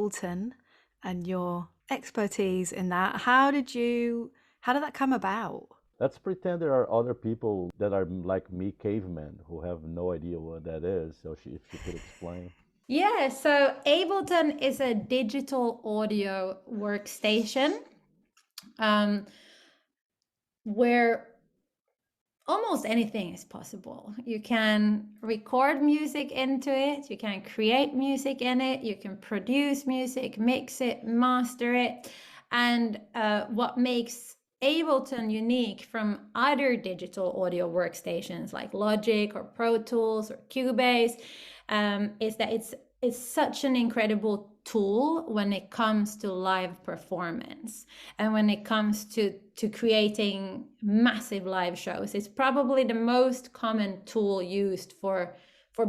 Ableton and your expertise in that. How did that come about? Let's pretend there are other people that are like me, cavemen, who have no idea what that is. So if she could explain. Yeah, so Ableton is a digital audio workstation um, where almost anything is possible. You can record music into it, you can create music in it, you can produce music, mix it, master it. And what makes Ableton unique from other digital audio workstations like Logic or Pro Tools or Cubase is that it's such an incredible tool when it comes to live performance and when it comes to creating massive live shows. It's probably the most common tool used for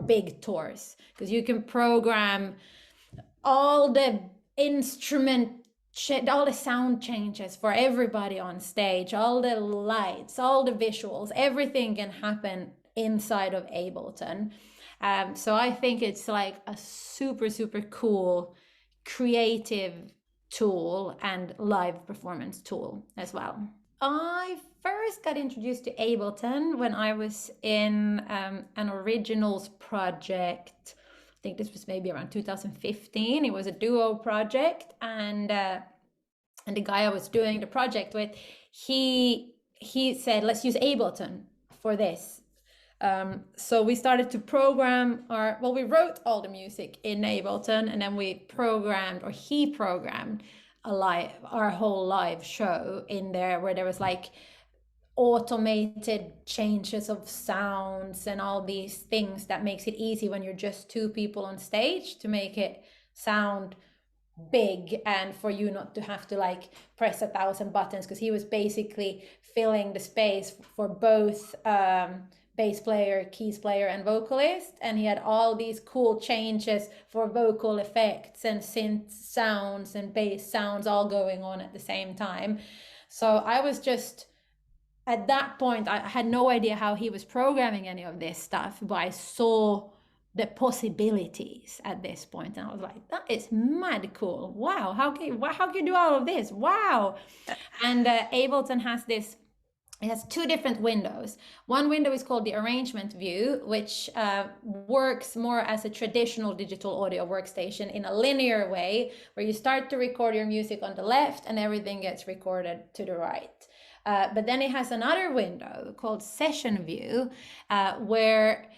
big tours, because you can program all the all the sound changes for everybody on stage, all the lights, all the visuals, everything can happen inside of Ableton. So I think it's like a super, super cool creative tool and live performance tool as well. I first got introduced to Ableton when I was in an originals project. I think this was maybe around 2015. It was a duo project, and the guy I was doing the project with, he said, let's use Ableton for this. So we started to program we wrote all the music in Ableton, and then he programmed our whole live show in there, where there was like automated changes of sounds and all these things that makes it easy when you're just two people on stage to make it sound big, and for you not to have to like press 1,000 buttons, because he was basically filling the space for both bass player, keys player, and vocalist, and he had all these cool changes for vocal effects and synth sounds and bass sounds all going on at the same time. So I was just, at that point, I had no idea how he was programming any of this stuff, but I saw the possibilities at this point, and I was like, that is mad cool. Wow, how can you do all of this? Wow. And Ableton has this, it has two different windows. One window is called the arrangement view, which works more as a traditional digital audio workstation in a linear way, where you start to record your music on the left and everything gets recorded to the right. But then it has another window called session view, where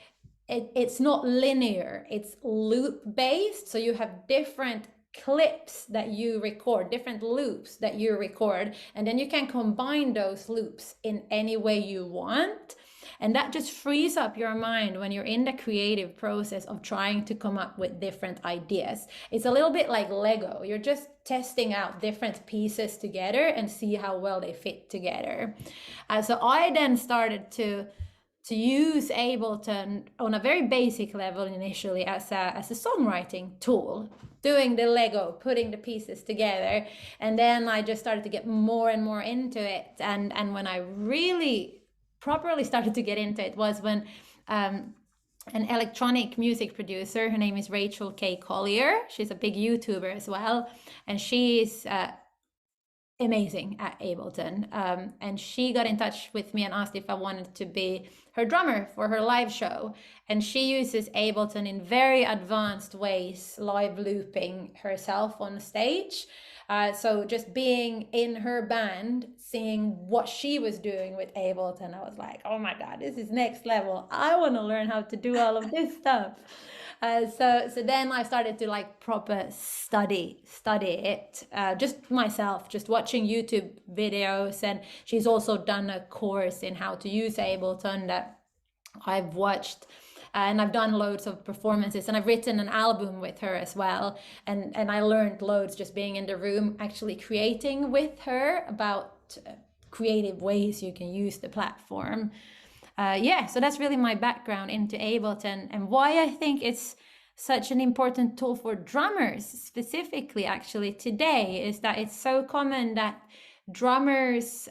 it's not linear, it's loop based. So you have different clips that you record, different loops that you record, and then you can combine those loops in any way you want. And that just frees up your mind when you're in the creative process of trying to come up with different ideas. It's a little bit like Lego. You're just testing out different pieces together and see how well they fit together. So I then started to use Ableton on a very basic level initially as a songwriting tool, doing the Lego, putting the pieces together. And then I just started to get more and more into it. And when I really properly started to get into it was when an electronic music producer, her name is Rachel K. Collier. She's a big YouTuber as well. And she's amazing at Ableton. And she got in touch with me and asked if I wanted to be her drummer for her live show. And she uses Ableton in very advanced ways, live looping herself on stage. So just being in her band, seeing what she was doing with Ableton, I was like, oh my God, this is next level. I want to learn how to do all of this stuff. So then I started to like proper study it, just myself, just watching YouTube videos. And she's also done a course in how to use Ableton that I've watched. And I've done loads of performances, and I've written an album with her as well. And I learned loads just being in the room, actually creating with her about creative ways you can use the platform. So that's really my background into Ableton, and why I think it's such an important tool for drummers specifically actually today is that it's so common that drummers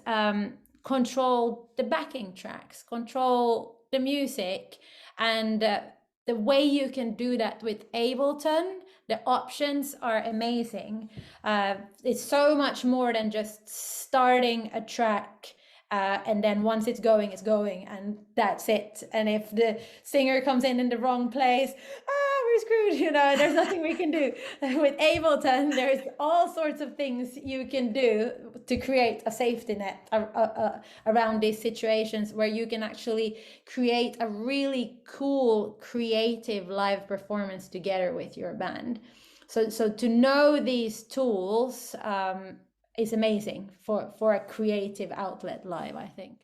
control the backing tracks, control the music, and the way you can do that with Ableton, the options are amazing. It's so much more than just starting a track. And then once it's going, and that's it. And if the singer comes in the wrong place, we're screwed, you know, there's nothing we can do. With Ableton, there's all sorts of things you can do to create a safety net around these situations, where you can actually create a really cool, creative live performance together with your band. So to know these tools is amazing for a creative outlet live, I think.